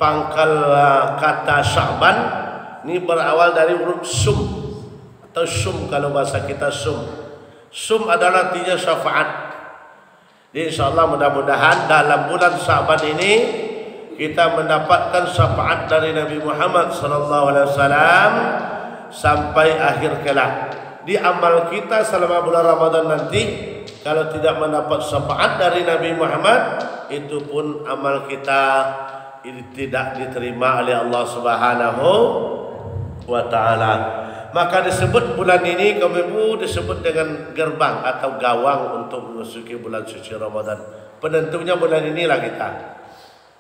Pangkal kata Sya'ban ini berawal dari huruf sum atau sum kalau bahasa kita sum. Sum adalah artinya syafaat. Jadi insyaallah mudah-mudahan dalam bulan Sya'ban ini kita mendapatkan syafaat dari Nabi Muhammad SAW sampai akhir kelak. Di amal kita selama bulan Ramadan nanti, kalau tidak mendapat syafaat dari Nabi Muhammad, itu pun amal kita ini tidak diterima oleh Allah Subhanahu wa taala. Maka disebut bulan ini kaum ibu disebut dengan gerbang atau gawang untuk memasuki bulan suci Ramadan. Penentunya bulan inilah kita.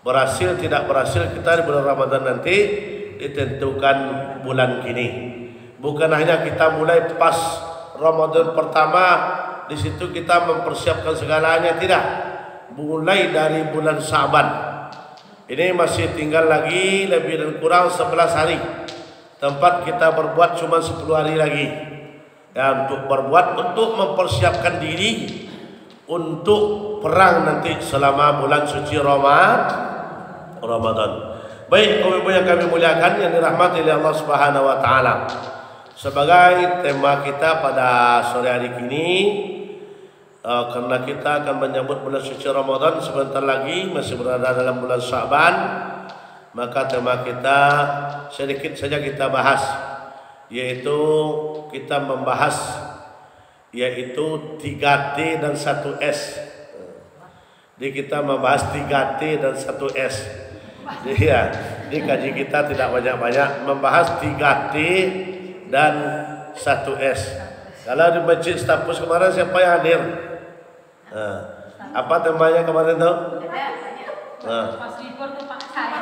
Berhasil tidak berhasil kita di bulan Ramadan nanti ditentukan bulan kini. Bukan hanya kita mulai pas Ramadan pertama di situ kita mempersiapkan segalanya, tidak. Mulai dari bulan Sya'ban. Ini masih tinggal lagi lebih dan kurang 11 hari. Tempat kita berbuat cuma 10 hari lagi. Dan untuk berbuat, untuk mempersiapkan diri untuk perang nanti selama bulan suci Ramadan. Baik, kaum ibu yang kami muliakan, yang dirahmati oleh Allah Subhanahu wa taala. Sebagai tema kita pada sore hari ini, karena kita akan menyambut bulan suci Ramadan sebentar lagi, masih berada dalam bulan Sya'ban, maka tema kita sedikit saja kita bahas, yaitu kita membahas yaitu 3T dan 1S. Jadi kita membahas 3T dan 1S. Jadi ya, di kaji kita tidak banyak-banyak membahas 3T dan 1S. Kalau di Masjid Stapus kemarin siapa yang hadir? Apa temanya kemarin tuh? Pas libur tuh Pak saya.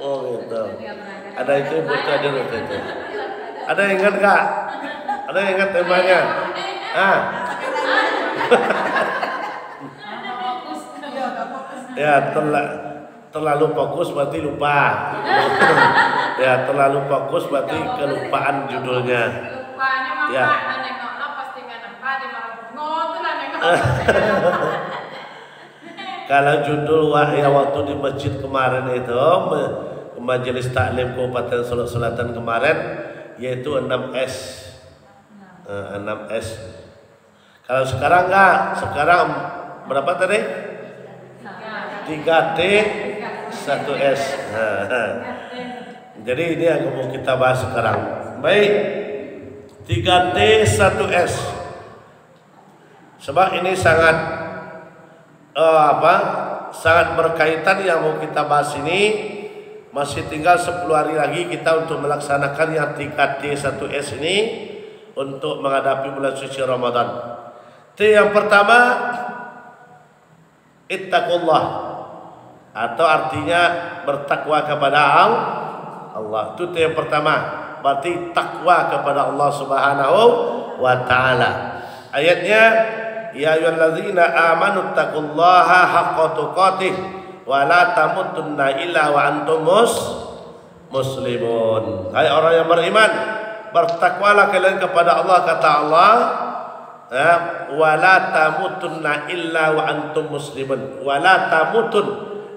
Oh gitu. Ada itu butuh hadir itu. Ada yang ingat nggak? Ada yang ingat temanya? Ya terlalu fokus berarti lupa. Ya terlalu fokus berarti kelupaan judulnya. Ya. Kalau judul waktu di masjid kemarin itu, majelis taklim Kabupaten Solok Selatan kemarin, yaitu 6S. 6S. Kalau sekarang enggak, sekarang berapa tadi? 3T 1S. Jadi ini yang mau kita bahas sekarang. Baik, 3T 1S. Sebab ini sangat sangat berkaitan yang mau kita bahas ini. Masih tinggal 10 hari lagi kita untuk melaksanakan yang 3T 1S ini untuk menghadapi bulan suci Ramadan. T yang pertama, ittaqullah, atau artinya bertakwa kepada Allah. Itu yang pertama, berarti takwa kepada Allah Subhanahu wa taala. Ayatnya, ya ayyuhallazina amanu taqullaha haqqa tuqatih wa la tamutunna illa wa antum muslimun. Hai orang yang beriman, bertakwalah kalian kepada Allah, kata Allah, wa la tamutunna illa wa antum muslimun. Wa la tamutun,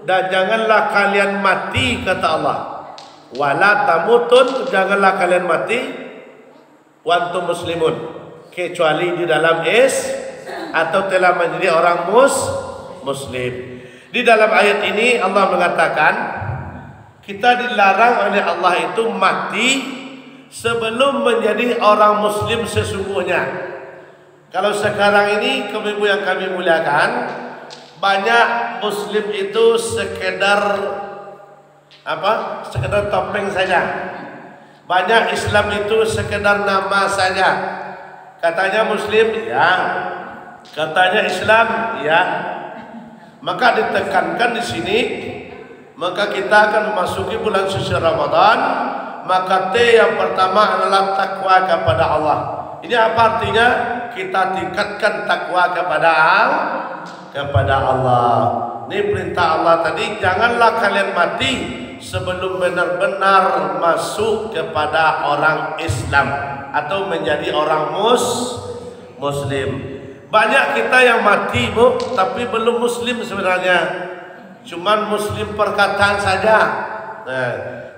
dan janganlah kalian mati, kata Allah. Wa la tamutun, janganlah kalian mati, wa antum muslimun, kecuali di dalam atau telah menjadi orang muslim. Di dalam ayat ini Allah mengatakan kita dilarang oleh Allah itu mati sebelum menjadi orang muslim sesungguhnya. Kalau sekarang ini kaum ibu yang kami muliakan, banyak muslim itu sekedar topeng saja. Banyak Islam itu sekedar nama saja. Katanya muslim, ya. Katanya Islam, ya. Maka ditekankan di sini, maka kita akan memasuki bulan suci Ramadan. Maka T yang pertama adalah takwa kepada Allah. Ini apa artinya? Kita tingkatkan takwa kepada Allah. Ini perintah Allah tadi, janganlah kalian mati sebelum benar-benar masuk kepada orang Islam atau menjadi orang muslim. Banyak kita yang mati, Bu, tapi belum muslim sebenarnya. cuman muslim perkataan saja. Nah,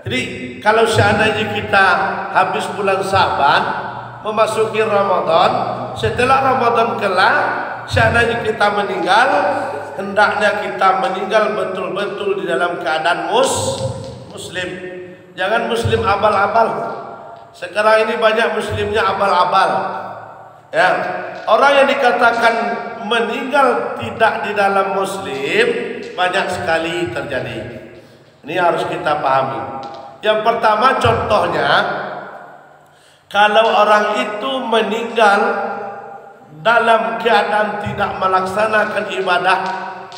jadi kalau seandainya kita habis bulan Syaban memasuki Ramadan, setelah Ramadan kelak seandainya kita meninggal, hendaknya kita meninggal betul-betul di dalam keadaan muslim. Jangan muslim abal-abal. Sekarang ini banyak muslimnya abal-abal. Ya, orang yang dikatakan meninggal tidak di dalam muslim banyak sekali terjadi. Ini harus kita pahami. Yang pertama contohnya, kalau orang itu meninggal dalam keadaan tidak melaksanakan ibadah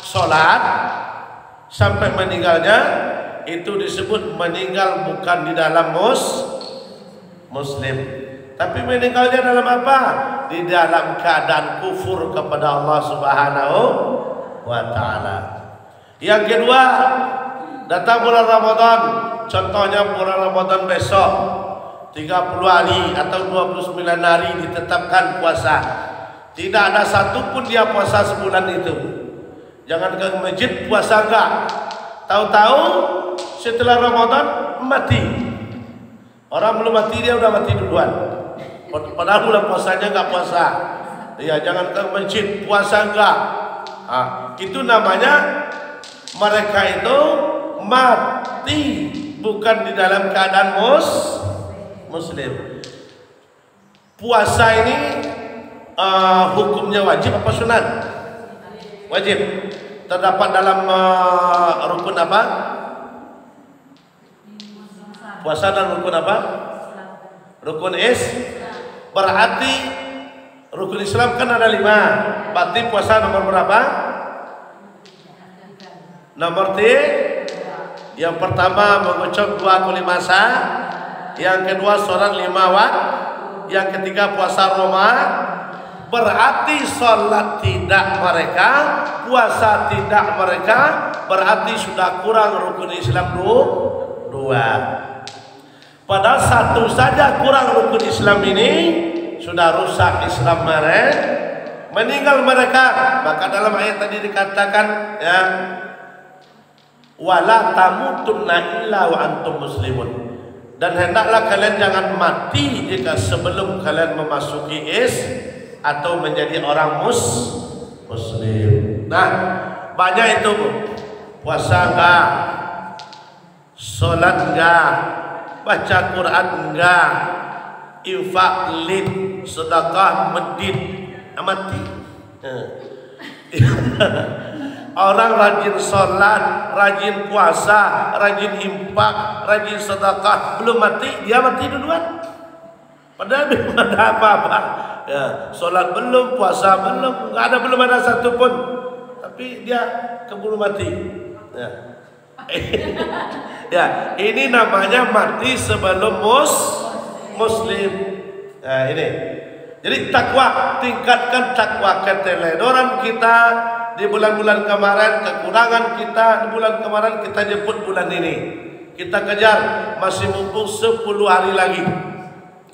sholat sampai meninggalnya, itu disebut meninggal bukan di dalam muslim. Tapi meninggalnya dalam apa? Di dalam keadaan kufur kepada Allah Subhanahu wa ta'ala. Yang kedua, datang bulan Ramadan, contohnya bulan Ramadan besok 30 hari atau 29 hari ditetapkan puasa. Tidak ada satupun dia puasa sebulan itu. Jangan ke masjid puasa enggak. Tahu-tahu setelah Ramadan mati. Orang belum mati dia udah mati duluan. Padahal bulan puasanya enggak puasa. Ya, jangan ke masjid puasa enggak. Itu namanya mereka itu mati bukan di dalam keadaan muslim. Puasa ini hukumnya wajib apa sunat? Wajib. Terdapat dalam rukun apa? Puasa dan rukun apa? Rukun berarti rukun Islam kan ada 5. Berarti puasa nomor berapa? Nomor 3. Yang pertama mengucap 2 kali masa. Yang kedua sholat 5 waktu. Yang ketiga puasa Ramadan. Berarti sholat tidak mereka, puasa tidak mereka, berarti sudah kurang rukun Islam 2. Padahal satu saja kurang rukun Islam ini sudah rusak Islam mereka, meninggal mereka. Maka dalam ayat tadi dikatakan ya, wala tamutunna illa wa antum muslimun. Dan hendaklah kalian jangan mati jika sebelum kalian memasuki atau menjadi orang muslim. Nah, banyak itu, Bu. Puasa enggak, sholat enggak, baca Quran enggak, infak lid, sedekah medit, mati. Orang rajin sholat, rajin puasa, rajin infak, rajin sedekah, belum mati, dia mati duluan. Padahal belum ada apa-apa. Ya, sholat belum, puasa belum, belum ada satu pun. Tapi dia keburu mati. Ya. Ya, ini namanya mati sebelum muslim. Nah, ini. Jadi takwa, tingkatkan takwa, keteledoran kita di bulan-bulan kemarin, kekurangan kita di bulan kemarin kita jemput bulan ini. Kita kejar, masih mumpung 10 hari lagi.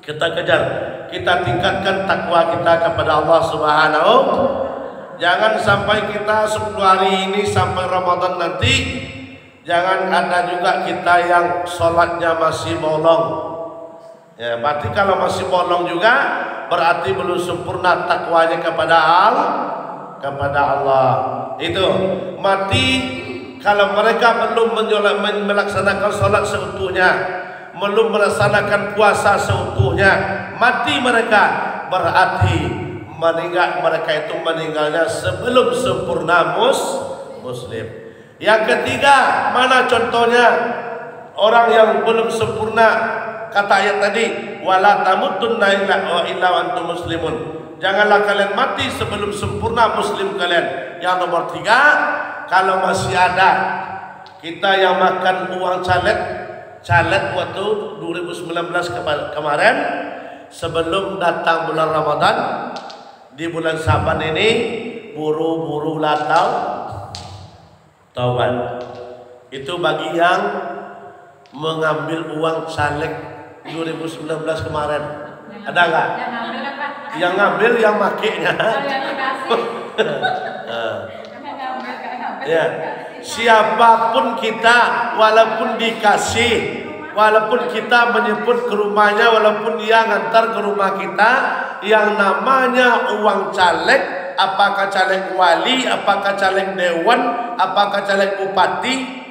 Kita kejar, kita tingkatkan takwa kita kepada Allah Subhanahu. Jangan sampai kita 10 hari ini sampai Ramadan nanti, jangan ada juga kita yang sholatnya masih bolong. Ya, berarti kalau masih bolong juga berarti belum sempurna takwanya kepada Allah. Itu mati kalau mereka belum melaksanakan sholat seutuhnya, belum melaksanakan puasa seutuhnya, mati mereka, berarti mereka itu meninggalnya sebelum sempurna muslim. Yang ketiga, mana contohnya orang yang belum sempurna? Kata ayat tadi, wala tamutunna illa wa antum muslimun. Janganlah kalian mati sebelum sempurna muslim kalian. Yang nomor 3, kalau masih ada kita yang makan uang caleg waktu 2019 kemarin, sebelum datang bulan Ramadan, di bulan Syaban ini buru-buru latau taubat. Itu bagi yang mengambil uang caleg 2019 kemarin. Ada enggak? Yang ngambil, yang makainya. Ya. siapapun kita, walaupun dikasih, walaupun kita menyebut ke rumahnya, walaupun dia ngantar ke rumah kita, yang namanya uang caleg, apakah caleg wali, apakah caleg dewan, apakah caleg bupati,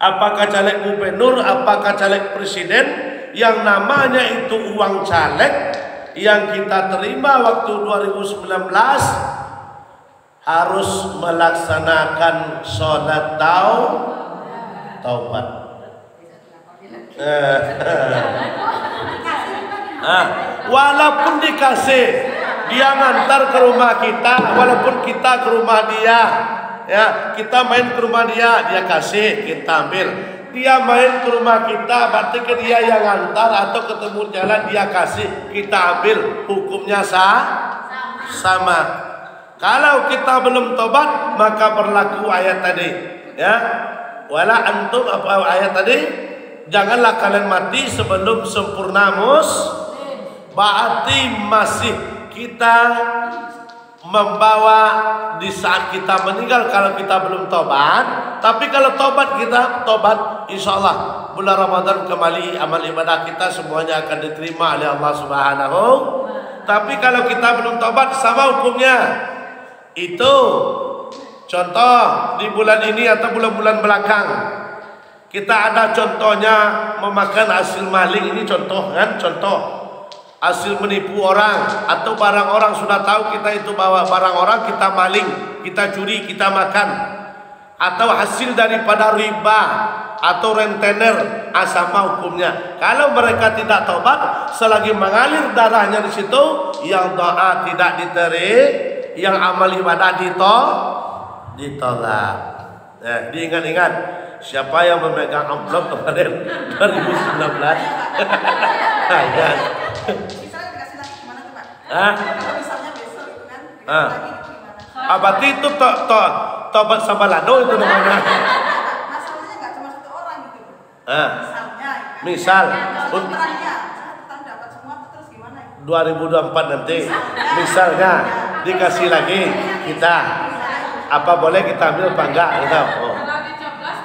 apakah caleg gubernur, apakah caleg presiden, yang namanya itu uang caleg yang kita terima waktu 2019 harus melaksanakan sholat taubat. Walaupun dikasih, dia ngantar ke rumah kita, walaupun kita ke rumah dia, ya kita main ke rumah dia, dia kasih, kita ambil. Dia main ke rumah kita, berarti ke dia yang ngantar, atau ketemu jalan dia kasih, kita ambil, hukumnya sama. Kalau kita belum tobat, maka berlaku ayat tadi, ya. Wala antum, apa ayat tadi? Janganlah kalian mati sebelum sempurna berarti masih kita membawa di saat kita meninggal kalau kita belum tobat. Tapi kalau tobat, kita tobat, insya Allah bulan Ramadan kembali amal ibadah kita semuanya akan diterima oleh Allah Subhanahu. Tapi kalau kita belum tobat, sama hukumnya. Itu contoh di bulan ini atau bulan-bulan belakang kita ada contohnya memakan hasil maling. Ini contoh kan, contoh hasil menipu orang atau barang orang. Sudah tahu kita itu bawa barang orang, kita maling, kita curi, kita makan. Atau hasil daripada riba atau rentenir, sama hukumnya. Kalau mereka tidak tobat, selagi mengalir darahnya di situ, yang doa tidak diterima, yang amal ibadah ditolak. Diingat-ingat, siapa yang memegang amplop kemarin 2019? Ya. Misalnya dikasih lagi gimana tuh Pak? Kalau misalnya besok itu kan lagi gimana? Berarti itu tobat sama lado itu namanya. Masalahnya nggak cuma satu orang gitu. Misalnya. Misal tetang dapat semua terus gimana? 2024 nanti, misalnya dikasih lagi kita, apa boleh kita ambil apa enggak? Kita, Kalau dicoblos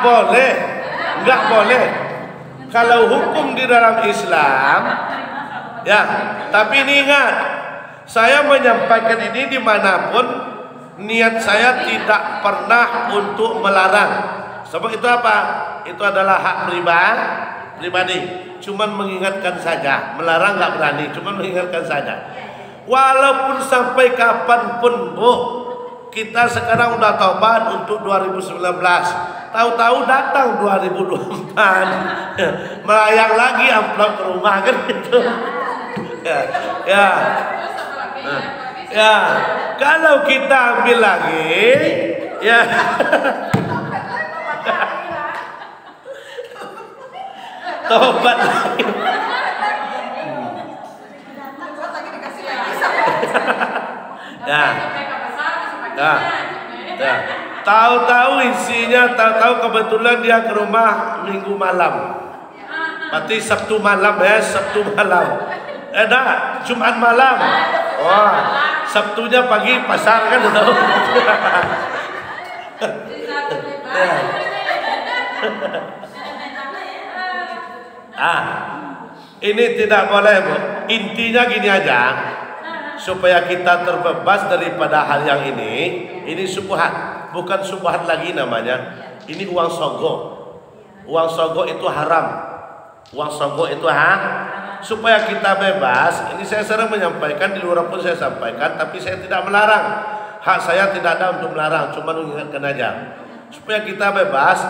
boleh. Enggak boleh. Kalau hukum di dalam Islam, ya. Tapi ini ingat, saya menyampaikan ini dimanapun, niat saya tidak pernah untuk melarang. Sebab itu apa? Itu adalah hak pribadi. Cuman mengingatkan saja, melarang nggak berani, cuman mengingatkan saja. Walaupun sampai kapanpun, Bu, kita sekarang udah taubat untuk 2019. Tahu-tahu datang 2024, melayang lagi amplop ke rumah kan gitu. Ya. Kalau kita ambil lagi, ya. Tobat lagi. Ya. Tahu-tahu isinya, tahu-tahu kebetulan dia ke rumah Minggu malam. Berarti Sabtu malam ya, Sabtu malam. Jumat malam. Wah, Sabtunya pagi pasar kan tahu. Ini tidak boleh, Bu. Intinya gini aja, supaya kita terbebas daripada hal yang ini subhat, bukan subhat lagi namanya. Ini uang sogo. Uang sogo itu haram. Uang sogo itu supaya kita bebas. Ini saya sering menyampaikan, di luar pun saya sampaikan, tapi saya tidak melarang. Hak saya tidak ada untuk melarang, cuma mengingatkan aja. Supaya kita bebas.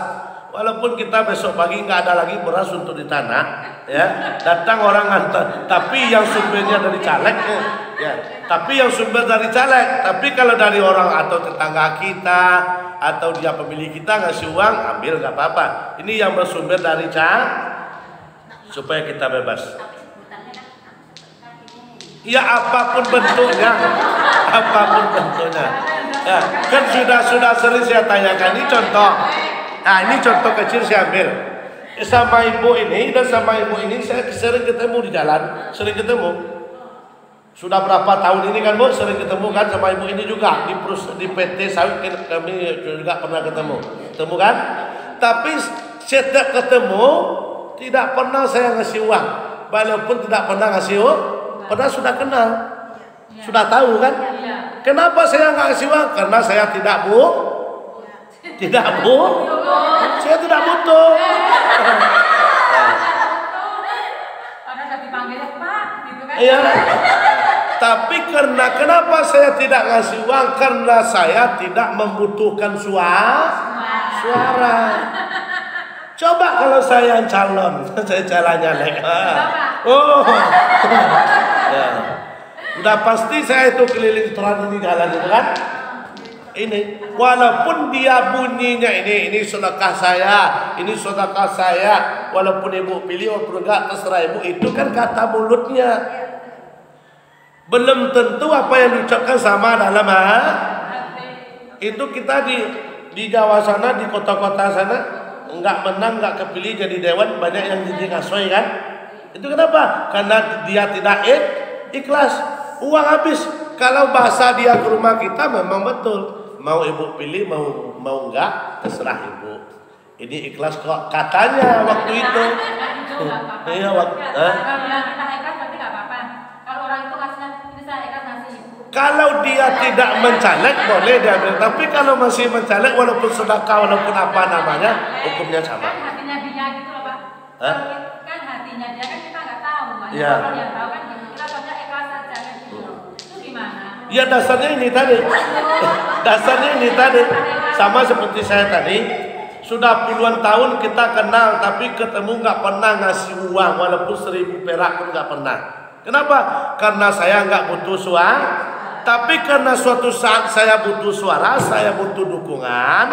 Walaupun kita besok pagi nggak ada lagi beras untuk di tanah, ya datang orang ngantar, tapi yang sumbernya dari caleg, ya. Tapi yang sumber dari caleg. Tapi kalau dari orang atau tetangga kita atau dia pemilik kita ngasih uang, ambil nggak apa-apa. Ini yang bersumber dari caleg, supaya kita bebas. Ya apapun bentuknya, ya, kan sudah sering saya tanyakan. Ini contoh. Nah ini contoh kecil saya ambil. Sama ibu ini dan sama ibu ini saya sering ketemu di jalan, sering ketemu. Sudah berapa tahun ini kan Bu sering ketemu kan sama ibu ini juga di PT sawit kami juga pernah ketemu kan? Tapi setiap ketemu tidak pernah saya ngasih uang, walaupun tidak pernah ngasih uang, pernah sudah kenal, sudah tahu kan? Kenapa saya nggak ngasih uang? Karena saya tidak saya tidak butuh. Iya. Tapi kenapa saya tidak ngasih uang? Karena saya tidak membutuhkan suara. Coba kalau saya yang calon, saya jalannya naik. Ya. Udah pasti saya itu keliling troan ini jalan itu kan. Ini walaupun dia bunyinya ini sedekah saya, walaupun ibu pilih walaupun enggak terserah ibu, itu kan kata mulutnya. Belum tentu apa yang diucapkan sama dalam itu. Kita di Jawa sana, di kota-kota sana enggak menang, enggak kepilih jadi dewan, banyak yang jadi ngasoy kan. Itu kenapa? Karena dia tidak ikhlas. Uang habis. Kalau bahasa dia ke rumah kita memang betul. Mau ibu pilih, mau enggak, terserah ibu. Ini ikhlas kok katanya waktu itu. Iya waktu. Kalau dia tidak mencaleg boleh dia ambil. Tapi kalau masih mencaleg walaupun sedekah walaupun apa namanya, hukumnya sama. Kan hatinya dia gitu loh Pak. Kan hatinya dia kan kita nggak tahu. Iya. Orang yang tahu kan kita tahunya ikhlas saja gitu. Itu gimana? Ya dasarnya ini tadi. Sama seperti saya tadi. Sudah puluhan tahun kita kenal, tapi ketemu nggak pernah ngasih uang, walaupun 1.000 perak pun nggak pernah. Kenapa? Karena saya nggak butuh suara. Tapi karena suatu saat saya butuh suara, saya butuh dukungan,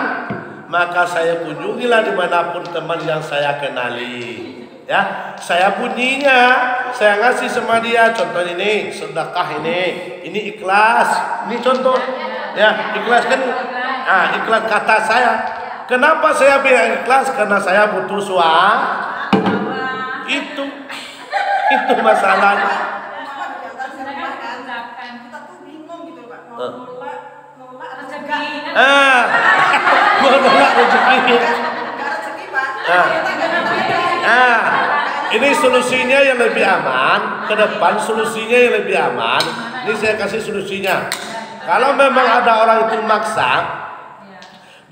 maka saya kunjungilah dimanapun teman yang saya kenali. Ya, saya bunyinya, saya ngasih sama dia. Contoh ini sedekah ini ikhlas. Ini contoh, ya ikhlas kan? Ikhlas kata saya. Kenapa saya bilang ikhlas? Karena saya butuh suara. Itu masalahnya. Menolak rezeki. Ini solusinya yang lebih aman. Ke depan solusinya yang lebih aman. Ini saya kasih solusinya. Kalau memang ada orang itu maksa,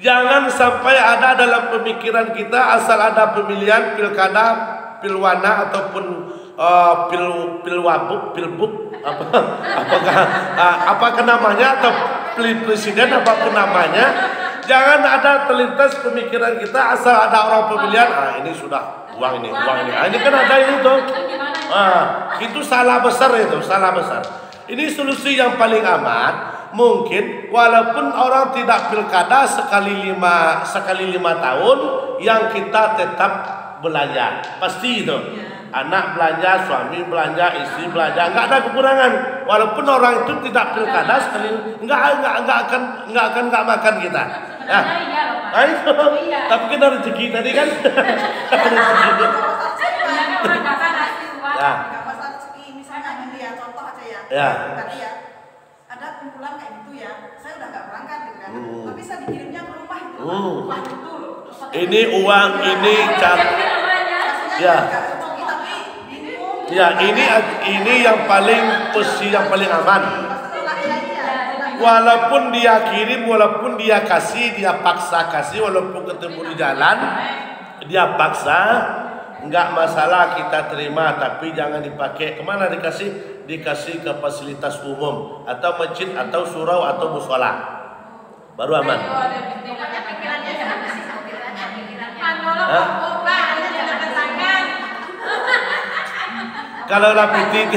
jangan sampai ada dalam pemikiran kita asal ada pemilihan pilkada, pilwana ataupun pilbuk apakah namanya atau presiden apapun namanya, jangan ada terlintas pemikiran kita asal ada orang pemilihan ini sudah uang ini ini kan ada itu tuh. Itu salah besar. Ini solusi yang paling aman. Mungkin walaupun orang tidak pilkada sekali lima tahun, yang kita tetap belanja pasti itu. Anak belanja, suami belanja, istri belanja, enggak ada kekurangan. Walaupun orang itu tidak pilkada sekali, enggak akan makan kita. Itu. Tapi kan rezeki tadi kan. Misalnya ini ya contoh aja ya. Tadi ya ada kumpulan kayak gitu ya. Saya udah nggak berangkat gitu kan. Tapi saya dikirimnya ke rumah itu. Wah betul. Ini uang ini cara. Ya. Ya, ini yang paling posisi yang paling aman. Walaupun dia kirim, walaupun dia kasih, dia paksa kasih, walaupun ketemu di jalan, dia paksa, enggak masalah kita terima, tapi jangan dipakai. Kemana dikasih? Dikasih ke fasilitas umum atau masjid atau surau atau mushola, baru aman. Kalau lapiti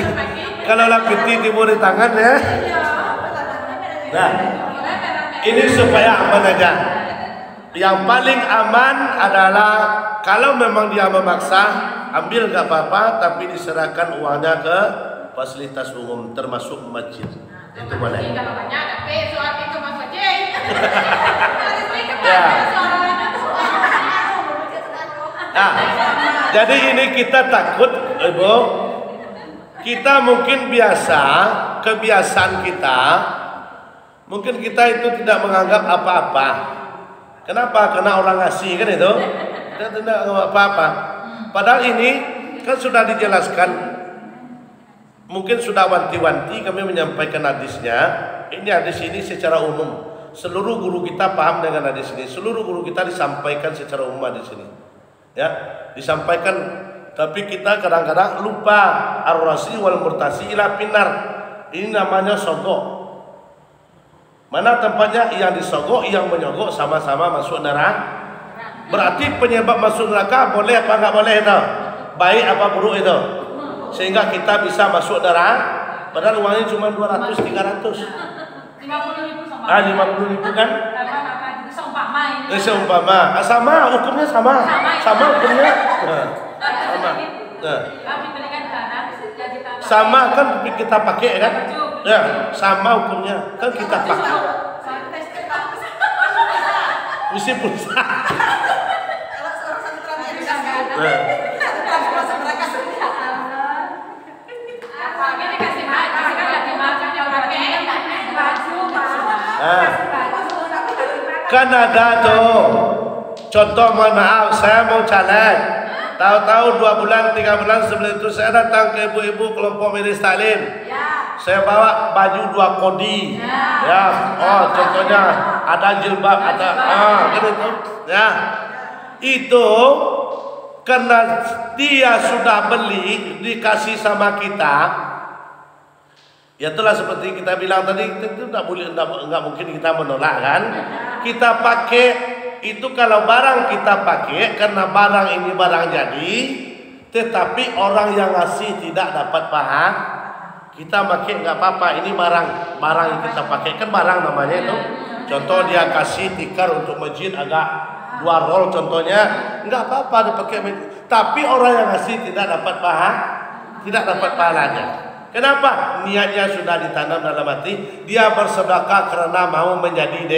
timur di tangan ya. Nah, ini supaya aman aja. Yang paling aman adalah kalau memang dia memaksa, ambil nggak apa-apa, tapi diserahkan uangnya ke fasilitas umum termasuk masjid. Itu boleh. Ya. Nah, jadi ini kita takut, Ibu. Kita mungkin kebiasaan kita, mungkin kita itu tidak menganggap apa-apa. Kenapa? Karena orang ngasih kan itu. Kita tidak menganggap apa-apa. Padahal ini kan sudah dijelaskan. Mungkin sudah wanti-wanti kami menyampaikan hadisnya. Ini hadis ini secara umum. Seluruh guru kita paham dengan hadis ini. Seluruh guru kita disampaikan secara umum hadis ini. Ya, disampaikan, tapi kita kadang-kadang lupa ar-rasi wal murtasi ila pinar. Ini namanya sogok. Mana tempatnya yang disogok, yang menyogok sama-sama masuk neraka. Berarti penyebab masuk neraka boleh apa enggak boleh itu? Baik apa buruk itu? Sehingga kita bisa masuk neraka. Padahal uangnya cuma 200 300. 50.000 sama. 50.000 kan? Seumpama ini. Seumpama. Sama, hukumnya sama. Sama hukumnya. Sama. Kami berikan barang jadi tambah. Sama kan kita pakai kan? Ya, sama hukumnya kan kita pakai. Mesti pulsa. Kalau seorang satu transaksi bisa nggak? Satu transaksi mereka semua. Kami dikasih baju, kan lagi makan yang pakai baju, Kan ada tuh. Contoh, mohon maaf, saya mau caleg. Tahu-tahu 2 bulan, 3 bulan sebelum itu saya datang ke ibu-ibu kelompok Majelis Taklim. Saya bawa baju 2 kodi. Ya, oh contohnya ada jilbab, ada kan itu. Ya. Itu karena dia sudah beli, dikasih sama kita. Ya itulah seperti kita bilang tadi, itu enggak mungkin kita menolak kan. Kita pakai itu, kalau barang kita pakai karena barang ini barang jadi, tetapi orang yang ngasih tidak dapat paham, kita pakai nggak apa-apa. Ini barang yang kita pakai kan barang namanya itu. Contoh dia kasih tikar untuk masjid agak 2 roll contohnya, nggak apa-apa dipakai. Tapi orang yang ngasih tidak dapat paham, tidak dapat pahalanya. Kenapa? Niatnya sudah ditanam dalam hati. Dia bersedekah karena mau menjadi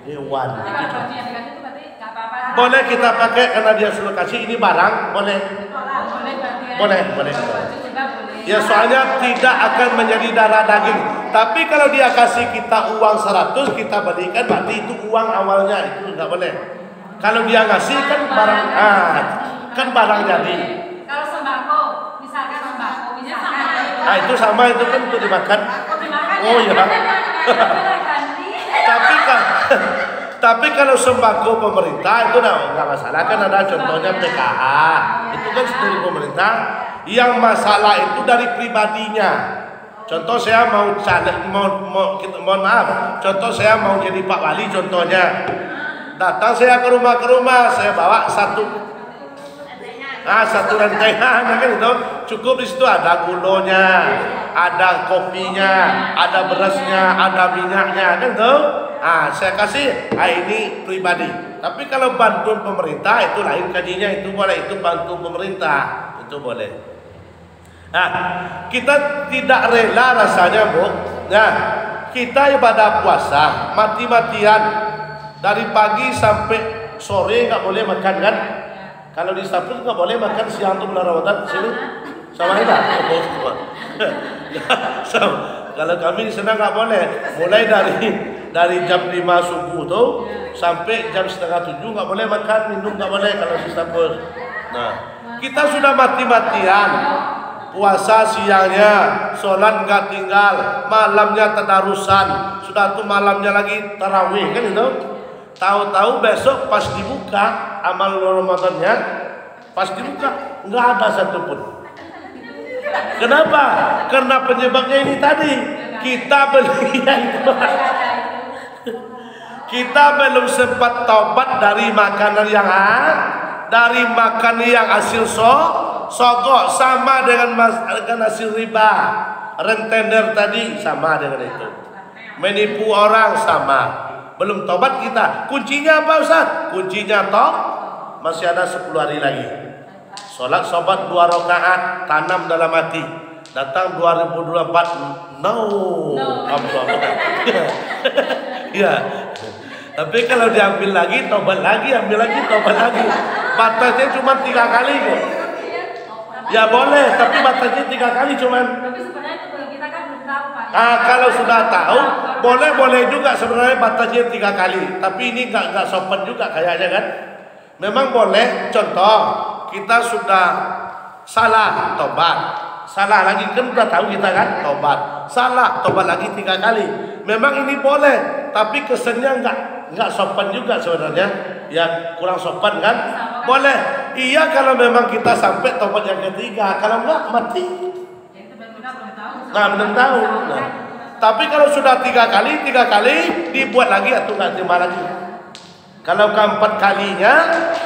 dewan. Boleh kita pakai karena dia sudah kasih, ini barang, boleh. Boleh. Ya soalnya tidak akan menjadi darah daging. Tapi kalau dia kasih kita uang 100, kita berikan, berarti itu uang awalnya, itu enggak boleh. Kalau dia ngasih kan barang, kan barang jadi. Kalau sembako, misalkan Itu sama, itu kan untuk dimakan. Oh ya. Tapi kalau sembako pemerintah itu nggak masalah, kan ada contohnya PKH, itu kan dari pemerintah. Yang masalah itu dari pribadinya. Contoh saya mohon maaf, contoh saya mau jadi Pak Wali contohnya. Datang saya ke rumah, saya bawa satu rentengan kan itu. Cukup di situ ada gulonya, ada kopinya, ada berasnya, ada minyaknya kan itu. Saya kasih, ini pribadi. Tapi kalau bantuan pemerintah itu lain kajinya, itu boleh, itu bantu pemerintah, itu boleh. Kita tidak rela rasanya, Bu. Kita ibadah puasa mati-matian dari pagi sampai sore, nggak boleh makan kan? Kalau di Istanbul nggak boleh makan siang untuk bulan Ramadan di sini, sama tidak? Kalau kami di sana nggak boleh. Mulai dari jam 5 subuh tuh sampai jam 6:30 nggak boleh makan, minum nggak boleh kalau di Istanbul. Kita sudah mati-matian. Puasa siangnya, sholat nggak tinggal, malamnya tadarusan, sudah tuh malamnya lagi tarawih kan itu. Tahu-tahu besok pas dibuka amal Ramadannya, pas dibuka nggak ada satupun. Kenapa? Karena penyebabnya ini tadi, kita beli itu. Kita belum sempat taubat dari makanan yang hasil sogok, sama dengan hasil riba, rentenir tadi sama dengan itu, menipu orang sama, belum tobat kita. Kuncinya apa Ustaz? Kuncinya masih ada 10 hari lagi. Sholat sobat 2 rakaat, tanam dalam hati. Datang 2024, ya. Tapi kalau diambil lagi, tobat lagi, ambil lagi, tobat lagi. Batasnya cuma 3 kali kok. Ya boleh, tapi batasnya 3 kali cuman. Tapi sebenarnya itu kalau kita kan belum tahu Pak. Kalau sudah tahu, boleh juga sebenarnya batasnya 3 kali. Tapi ini nggak sopan juga kayaknya kan. Memang boleh. Contoh, kita sudah salah, tobat. Salah lagi kan udah tahu kita kan, tobat. Salah, tobat lagi 3 kali. Memang ini boleh, tapi kesannya nggak sopan juga sebenarnya. Yang kurang sopan kan? Boleh. Iya kalau memang kita sampai tobat yang ketiga. Kalau enggak mati. Nah, belum tahu. Nah. Tapi kalau sudah 3 kali dibuat lagi atau nggak terima lagi. Kalau keempat kalinya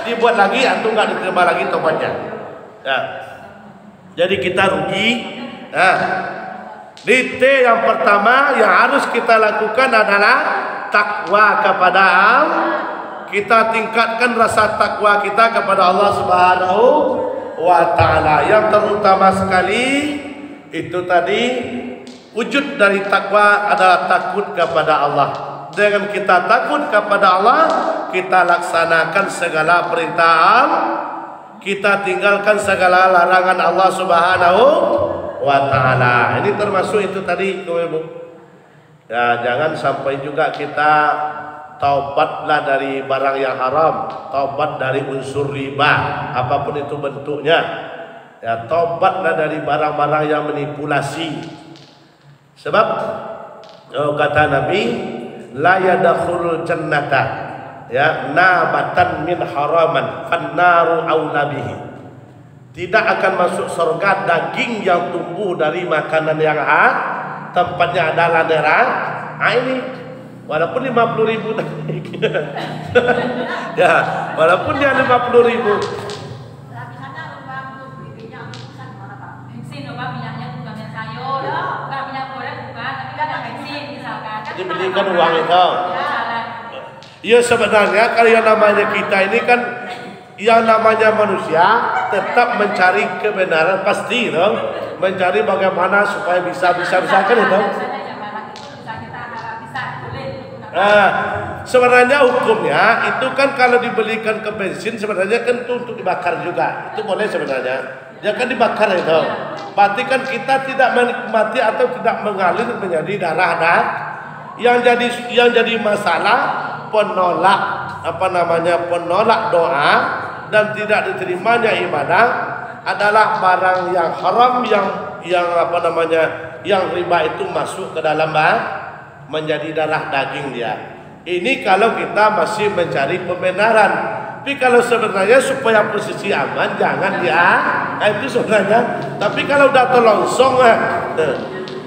dibuat lagi atau nggak diterima lagi tobatnya. Nah. Jadi kita rugi. Nah. Di T yang pertama yang harus kita lakukan adalah takwa kepada Allah. Kita tingkatkan rasa takwa kita kepada Allah Subhanahu wa taala. Yang terutama sekali itu tadi wujud dari takwa adalah takut kepada Allah. Dengan kita takut kepada Allah, kita laksanakan segala perintah Allah, kita tinggalkan segala larangan Allah Subhanahu wa taala. Ini termasuk itu tadi, Ibu. Ya, jangan sampai juga kita taubatlah dari barang yang haram, taubat dari unsur riba, apapun itu bentuknya. Ya, taubatlah dari barang-barang yang manipulasi. Sebab kata Nabi, la yadkhulul jannata ya nabatan min haraman fannaru aula bihi. Tidak akan masuk surga daging yang tumbuh dari makanan yang haram, tempatnya adalah neraka. Ini walaupun 50.000 ya, walaupun dia 50.000. Bensin, Pak, minyaknya bukan minyak sayur, bukan minyak goreng, bukan, tapi kan ada bensin misalkan. Dibelikan uang itu. Ya sebenarnya kalau yang namanya kita ini kan yang namanya manusia tetap mencari kebenaran pasti, dong. Mencari bagaimana supaya bisa kan itu. Sebenarnya hukumnya itu kan kalau dibelikan ke bensin sebenarnya kan itu untuk dibakar juga. Itu boleh sebenarnya. Ya kan dibakar itu. Berarti kan kita tidak menikmati atau tidak mengalir menjadi darah. Yang jadi masalah penolak penolak doa dan tidak diterimanya ibadah adalah barang yang haram yang riba itu masuk ke dalam menjadi darah daging dia. Ini kalau kita masih mencari pembenaran. Tapi kalau sebenarnya supaya posisi aman jangan itu sebenarnya. Tapi kalau udah terlongsong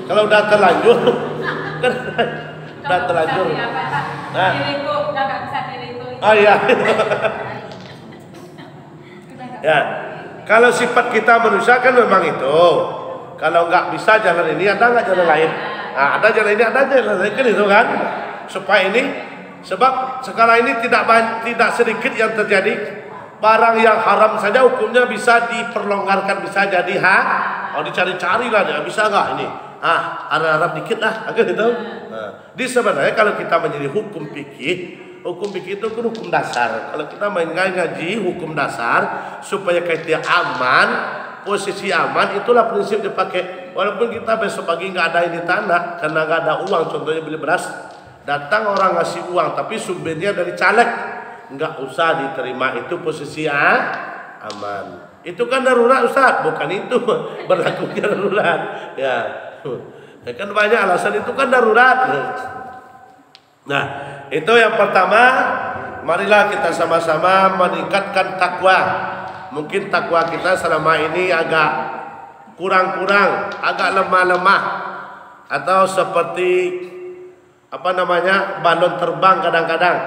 kalau udah terlanjur udah terlanjur. Nah. Oh iya. Ya. Kalau sifat kita manusia kan memang itu. Kalau nggak bisa jalan ini ada nggak jalan lain? Nah, ada jalan ini, ada jalan lain kan itu kan. Supaya ini, sebab sekarang ini tidak sedikit yang terjadi barang yang haram saja hukumnya bisa diperlonggarkan, bisa jadi dicari-cari lah, bisa nggak ini? Harap dikit lah, agar itu. Di sebenarnya kalau kita menjadi hukum fikih itu kan hukum dasar. Kalau kita ngaji hukum dasar supaya kita aman, posisi aman, itulah prinsip dipakai. Walaupun kita besok pagi nggak ada ini tanah karena nggak ada uang, contohnya beli beras, datang orang ngasih uang tapi sumbernya dari caleg, nggak usah diterima, itu posisi aman. Itu kan darurat Ustaz, bukan itu berlakunya darurat. Ya kan banyak alasan, itu kan darurat. Nah, itu yang pertama. Marilah kita sama-sama meningkatkan takwa. Mungkin takwa kita selama ini agak kurang-kurang, agak lemah-lemah, atau seperti balon terbang kadang-kadang.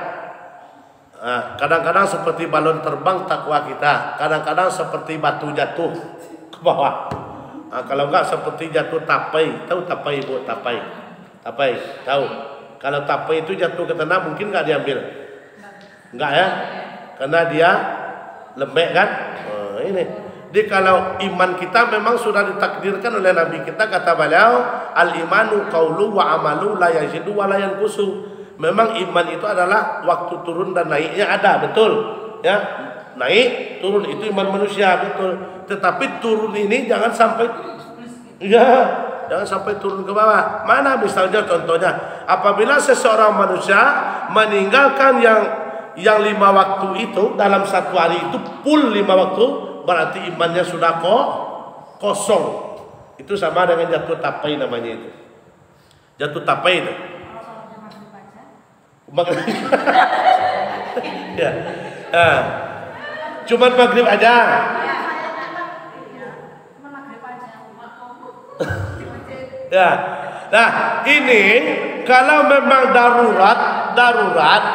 Kadang-kadang seperti balon terbang takwa kita, kadang-kadang seperti batu jatuh ke bawah. Kalau enggak seperti jatuh tapai. Tahu tapai, Bu? Tapai tahu. Kalau tapai itu jatuh ke tanah mungkin enggak diambil? Enggak ya? Karena dia lembek kan? Ini. Jadi kalau iman kita memang sudah ditakdirkan oleh Nabi kita, kata beliau, al-imanu qaulu wa amalu la yazidu wa la yanqusu. Memang iman itu adalah waktu turun dan naiknya ada, betul. Ya. naik turun itu iman manusia betul. Tetapi turun ini jangan sampai jangan sampai turun ke bawah. Mana misalnya contohnya apabila seseorang manusia meninggalkan yang 5 waktu itu dalam satu hari itu full 5 waktu, berarti imannya sudah kosong. Itu sama dengan jatuh tapai namanya itu. Jatuh tapai itu. Ya. Cuman maghrib aja. Ya. Nah, ini kalau memang darurat